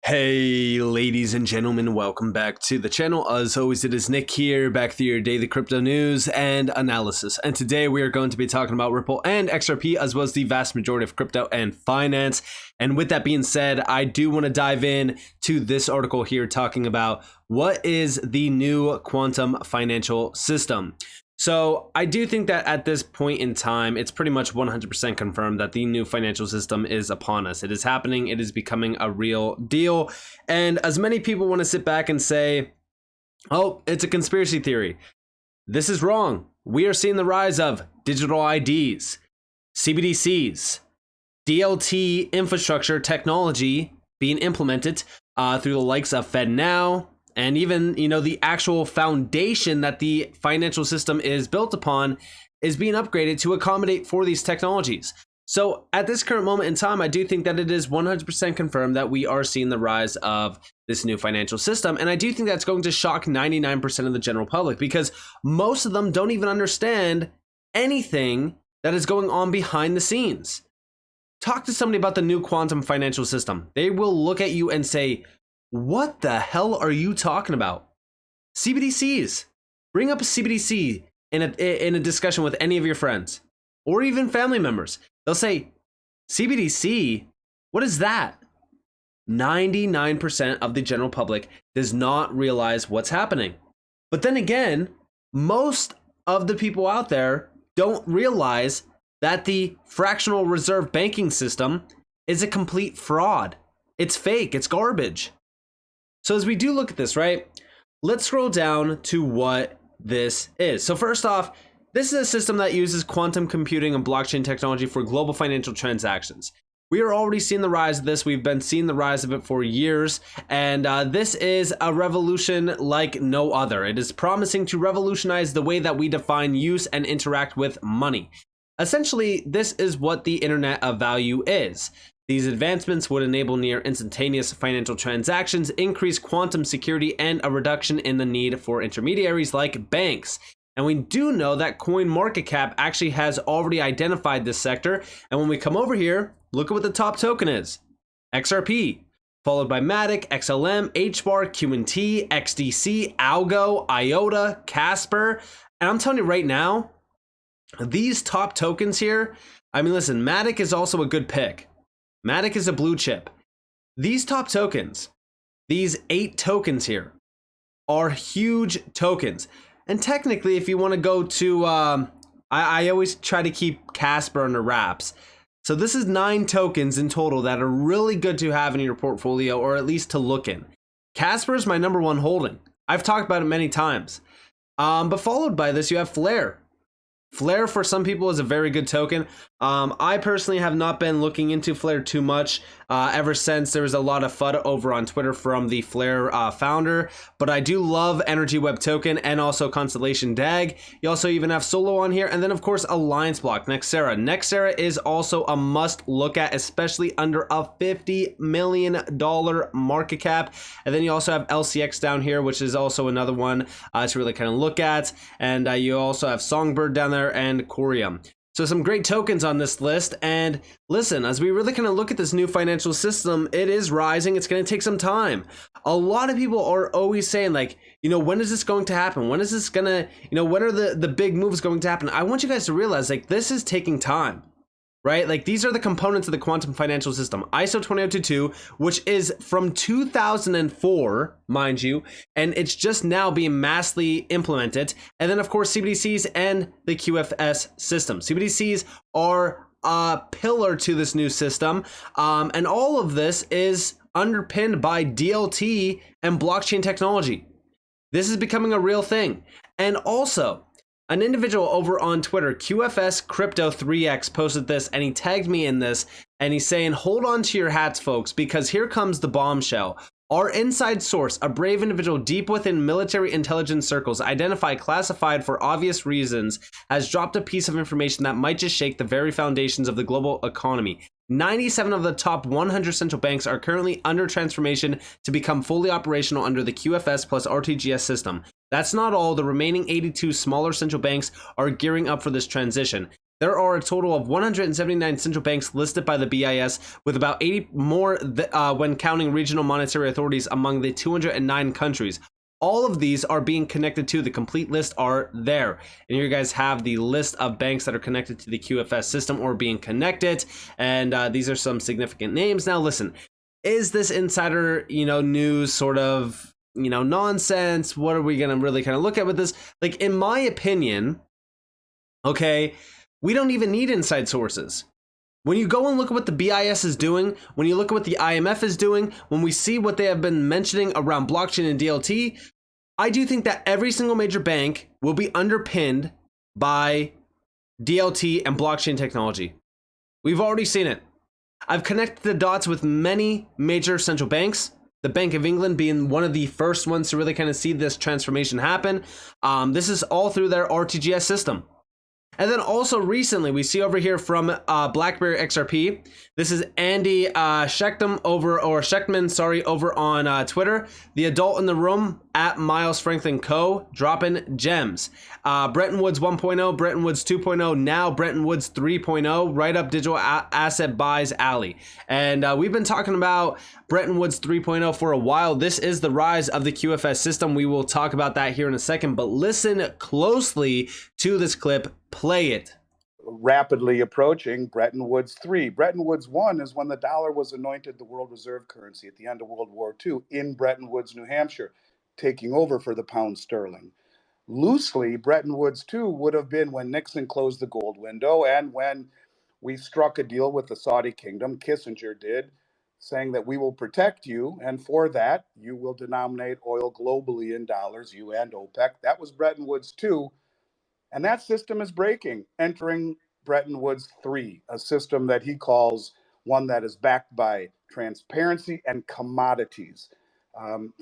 Hey ladies and gentlemen, welcome back to the channel. As always, it is Nick here, back with your daily crypto news and analysis. And today we are going to be talking about Ripple and XRP, as well as the vast majority of crypto and finance. And with that being said, I do want to dive in to this article here talking about what is the new quantum financial system. So I do think that at this point in time, it's pretty much 100% confirmed that the new financial system is upon us. It is happening. It is becoming a real deal. And as many people want to sit back and say, oh, it's a conspiracy theory, this is wrong. We are seeing the rise of digital IDs, CBDCs, DLT infrastructure technology being implemented through the likes of FedNow. And even, the actual foundation that the financial system is built upon is being upgraded to accommodate for these technologies. So at this current moment in time, I do think that it is 100% confirmed that we are seeing the rise of this new financial system. And I do think that's going to shock 99% of the general public, because most of them don't even understand anything that is going on behind the scenes. Talk to somebody about the new quantum financial system. They will look at you and say, what the hell are you talking about? CBDCs. Bring up a CBDC in a discussion with any of your friends or even family members. They'll say, CBDC? What is that? 99% of the general public does not realize what's happening. But then again, most of the people out there don't realize that the fractional reserve banking system is a complete fraud. It's fake. It's garbage. So as we do look at this, right, let's scroll down to what this is. So first off, this is a system that uses quantum computing and blockchain technology for global financial transactions. We are already seeing the rise of this. We've been seeing the rise of it for years. And this is a revolution like no other. It is promising to revolutionize the way that we define, use, and interact with money. Essentially, this is what the Internet of Value is. These advancements would enable near instantaneous financial transactions, increase quantum security, and a reduction in the need for intermediaries like banks. And we do know that CoinMarketCap actually has already identified this sector. And when we come over here, look at what the top token is. XRP, followed by Matic, XLM, HBAR, QNT, XDC, Algo, IOTA, Casper. And I'm telling you right now, these top tokens here, I mean, listen, Matic is also a good pick. Matic is a blue chip. These top tokens, these 8 tokens here, are huge tokens. And technically, if you want to go to, I always try to keep Casper under wraps. So this is 9 tokens in total that are really good to have in your portfolio, or at least to look in. Casper is my #1 holding. I've talked about it many times. But followed by this, you have Flare. Flare for some people is a very good token. I personally have not been looking into Flare too much ever since there was a lot of FUD over on Twitter from the Flare founder. But I do love Energy Web Token and also Constellation DAG. You also even have Solo on here. And then, of course, Alliance Block, Nexera. Nexera is also a must look at, especially under a $50 million market cap. And then you also have LCX down here, which is also another one to really kind of look at. And you also have Songbird down there and Corium. So some great tokens on this list. And listen, as we really kind of look at this new financial system, it is rising. It's going to take some time. A lot of people are always saying, like, when is this going to happen? When is this going to, when are the big moves going to happen? I want you guys to realize, like, this is taking time. Right? Like, these are the components of the quantum financial system. ISO 20022, which is from 2004, mind you, and it's just now being massively implemented. And then, of course, CBDCs and the QFS system. CBDCs are a pillar to this new system. And all of this is underpinned by DLT and blockchain technology. This is becoming a real thing. And also, an individual over on Twitter, QFS Crypto 3X, posted this, and he tagged me in this, and he's saying, hold on to your hats, folks, because here comes the bombshell. Our inside source, a brave individual deep within military intelligence circles, identified, classified for obvious reasons, has dropped a piece of information that might just shake the very foundations of the global economy. 97 of the top 100 central banks are currently under transformation to become fully operational under the QFS plus RTGS system. That's not all. The remaining 82 smaller central banks are gearing up for this transition. There are a total of 179 central banks listed by the BIS, with about 80 central banks listed by the BIS, with about 80 more when counting regional monetary authorities among the 209 countries. All of these are being connected to the complete list are there. And here you guys have the list of banks that are connected to the QFS system or being connected. And these are some significant names. Now, listen, is this insider, news sort of, nonsense? What are we going to really kind of look at with this? Like, in my opinion, okay, we don't even need inside sources. When you go and look at what the BIS is doing, when you look at what the IMF is doing, when we see what they have been mentioning around blockchain and DLT, I do think that every single major bank will be underpinned by DLT and blockchain technology. We've already seen it. I've connected the dots with many major central banks, the Bank of England being one of the first ones to really kind of see this transformation happen. This is all through their RTGS system. And then also recently, we see over here from BlackBerry XRP. This is Andy Shechtman over on Twitter. The adult in the room at Miles Franklin Co. dropping gems. Bretton Woods 1.0, Bretton Woods 2.0, now Bretton Woods 3.0. Right up digital asset buys alley. And we've been talking about Bretton Woods 3.0 for a while. This is the rise of the QFS system. We will talk about that here in a second, but listen closely to this clip. Play it. Rapidly approaching Bretton Woods 3. Bretton Woods 1 is when the dollar was anointed the world reserve currency at the end of World War II in Bretton Woods, New Hampshire, taking over for the pound sterling. Loosely, Bretton Woods 2 would have been when Nixon closed the gold window and when we struck a deal with the Saudi kingdom, Kissinger did, saying that we will protect you, and for that, you will denominate oil globally in dollars, you and OPEC. That was Bretton Woods 2. And that system is breaking, entering Bretton Woods 3, a system that he calls one that is backed by transparency and commodities,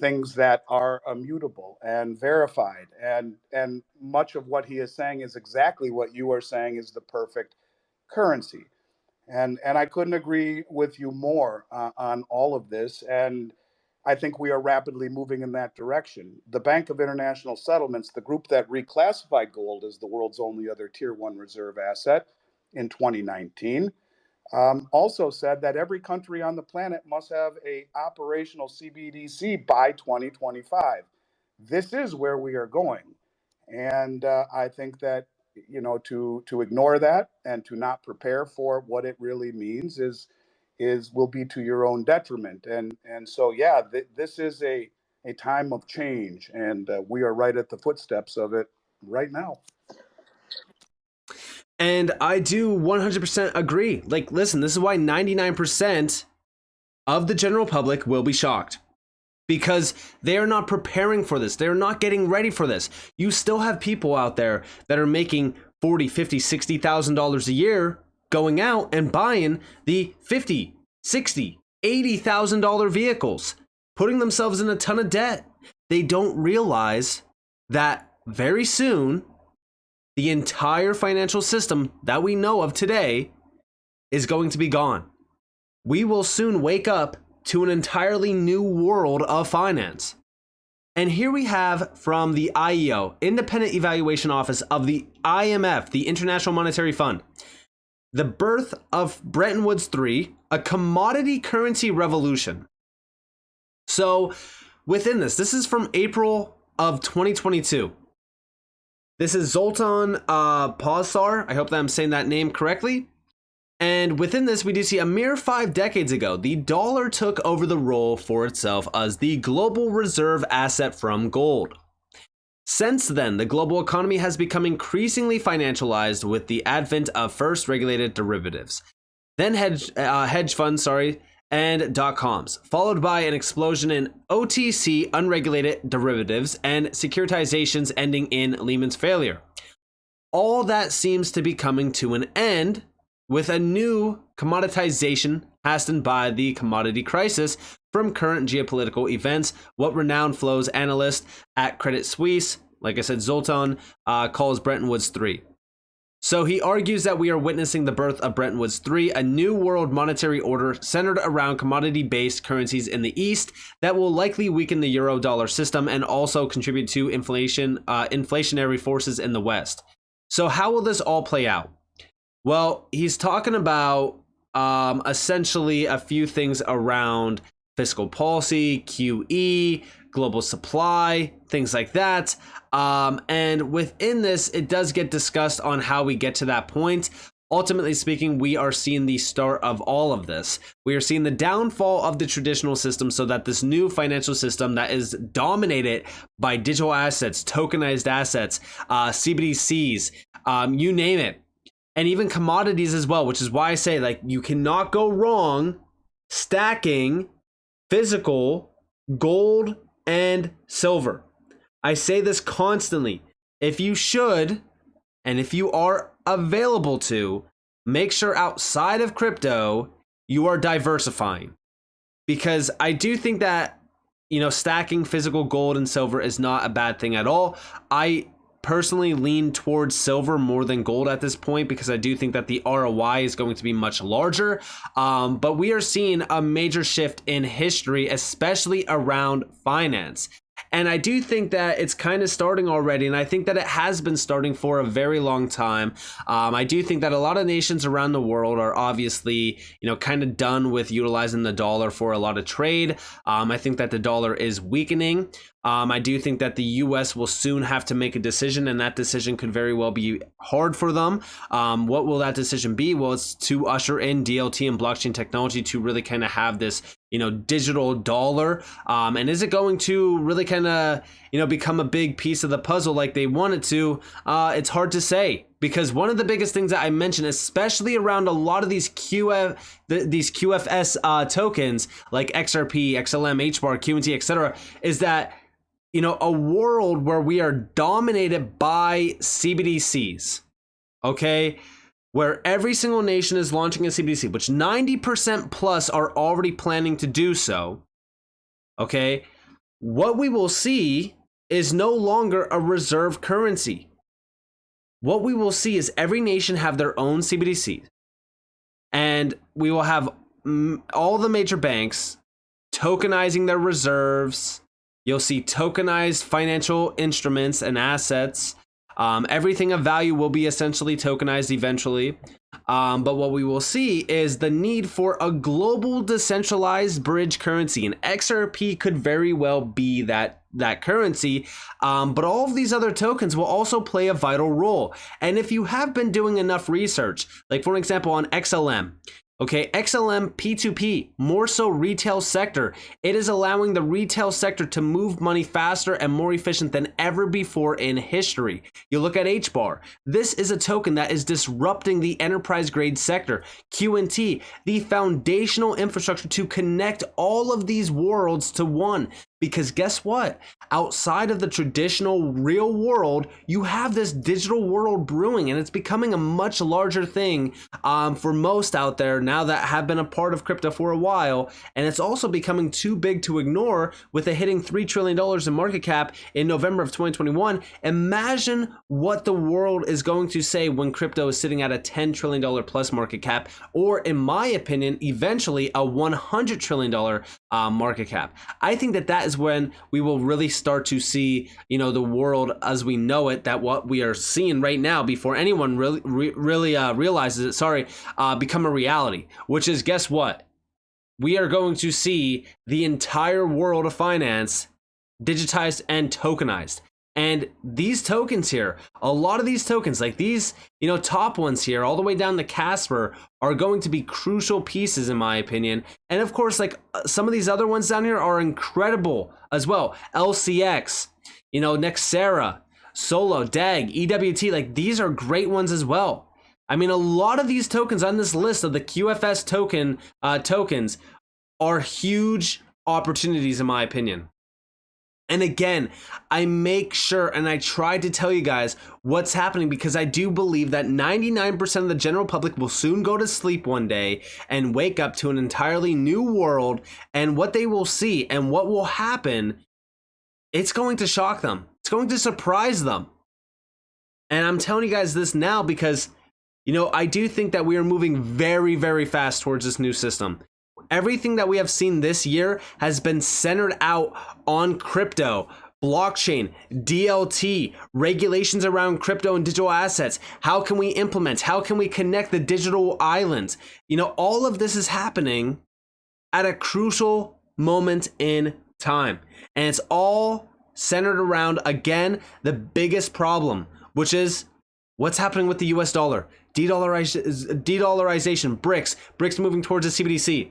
things that are immutable and verified. And much of what he is saying is exactly what you are saying is the perfect currency. And I couldn't agree with you more on all of this. And I think we are rapidly moving in that direction. The Bank of International Settlements, the group that reclassified gold as the world's only other tier one reserve asset in 2019, also said that every country on the planet must have an operational CBDC by 2025. This is where we are going. And I think that, to ignore that and to not prepare for what it really means will be to your own detriment. And so, yeah, this is a time of change, and we are right at the footsteps of it right now. And I do 100% agree. Like, listen, this is why 99% of the general public will be shocked, because they are not preparing for this. They're not getting ready for this. You still have people out there that are making $40,000, $50,000, $60,000 a year going out and buying the $50,000, $60,000, $80,000 vehicles, putting themselves in a ton of debt. They don't realize that very soon, the entire financial system that we know of today is going to be gone. We will soon wake up to an entirely new world of finance. And here we have from the IEO, Independent Evaluation Office of the IMF, the International Monetary Fund, the birth of Bretton Woods 3, a commodity currency revolution. So within this is from April of 2022. This is Zoltan Pozsar. I hope that I'm saying that name correctly. And within this, we do see a mere 5 decades ago, the dollar took over the role for itself as the global reserve asset from gold. Since then, the global economy has become increasingly financialized with the advent of first regulated derivatives, then hedge funds, and dot-coms, followed by an explosion in OTC unregulated derivatives and securitizations ending in Lehman's failure. All that seems to be coming to an end with a new commoditization hastened by the commodity crisis from current geopolitical events, what renowned flows analyst at Credit Suisse, like I said, Zoltan, calls Bretton Woods 3. So he argues that we are witnessing the birth of Bretton Woods 3, a new world monetary order centered around commodity-based currencies in the East that will likely weaken the euro-dollar system and also contribute to inflationary forces in the West. So how will this all play out? Well, he's talking about essentially a few things around fiscal policy, QE, global supply, things like that. And within this, it does get discussed on how we get to that point. Ultimately speaking, we are seeing the start of all of this. We are seeing the downfall of the traditional system so that this new financial system that is dominated by digital assets, tokenized assets, CBDCs, you name it, and even commodities as well, which is why I say, like, you cannot go wrong stacking physical gold and silver. I say this constantly. If you should, and if you are available to, make sure outside of crypto, you are diversifying. Because I do think that, stacking physical gold and silver is not a bad thing at all. I personally lean towards silver more than gold at this point because I do think that the ROI is going to be much larger. But we are seeing a major shift in history, especially around finance. And I do think that it's kind of starting already, and I think that it has been starting for a very long time. I do think that a lot of nations around the world are obviously, kind of done with utilizing the dollar for a lot of trade. I think that the dollar is weakening. I do think that the US will soon have to make a decision, and that decision could very well be hard for them. What will that decision be? Well, it's to usher in DLT and blockchain technology to really kind of have this, digital dollar. And is it going to really kind of, become a big piece of the puzzle like they want it to? It's hard to say. Because one of the biggest things that I mentioned, especially around a lot of these QFS tokens like XRP, XLM, HBAR, QNT, etc., is that a world where we are dominated by CBDCs, okay? Where every single nation is launching a CBDC, which 90% plus are already planning to do so, okay? What we will see is no longer a reserve currency. What we will see is every nation have their own CBDC, and we will have all the major banks tokenizing their reserves. You'll see tokenized financial instruments and assets. Everything of value will be essentially tokenized eventually. But what we will see is the need for a global decentralized bridge currency, and XRP could very well be that currency. But all of these other tokens will also play a vital role. And if you have been doing enough research, like for example on XLM, okay, XLM P2P, more so retail sector. It is allowing the retail sector to move money faster and more efficient than ever before in history. You look at HBAR. This is a token that is disrupting the enterprise grade sector. QNT, the foundational infrastructure to connect all of these worlds to one. Because guess what? Outside of the traditional real world, you have this digital world brewing, and it's becoming a much larger thing for most out there now that have been a part of crypto for a while. And it's also becoming too big to ignore with it hitting $3 trillion in market cap in November of 2021. Imagine what the world is going to say when crypto is sitting at a $10 trillion plus market cap, or in my opinion, eventually a $100 trillion market cap. I think that is when we will really start to see, the world as we know it, that what we are seeing right now before anyone really realizes it, become a reality, which is, guess what? We are going to see the entire world of finance digitized and tokenized. And these tokens here, a lot of these tokens, like these, top ones here, all the way down to Casper, are going to be crucial pieces in my opinion. And of course, like some of these other ones down here are incredible as well. LCX, Nexera, Solo, DAG, EWT, like these are great ones as well. I mean, a lot of these tokens on this list of the QFS tokens are huge opportunities in my opinion. And again, I make sure and I try to tell you guys what's happening because I do believe that 99% of the general public will soon go to sleep one day and wake up to an entirely new world, and what they will see and what will happen, it's going to shock them. It's going to surprise them. And I'm telling you guys this now because, I do think that we are moving very, very fast towards this new system. Everything that we have seen this year has been centered out on crypto. blockchain, DLT, regulations around crypto and digital assets. How can we implement? How can we connect the digital islands? You know, all of this is happening at a crucial moment in time. And it's all centered around, again, the biggest problem, which is what's happening with the US dollar. De-dollarization, BRICS moving towards a CBDC.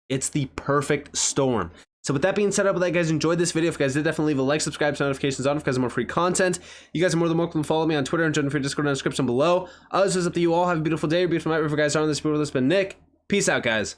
It's the perfect storm. So with that being said, I hope that you guys enjoyed this video. If you guys did, definitely leave a like, subscribe, turn notifications on if you guys have more free content. You guys are more than welcome to follow me on Twitter and join for Discord in the description below. Others, it's up to you all. Have a beautiful day, or beautiful night, wherever you guys are on this video. This has been Nick. Peace out, guys.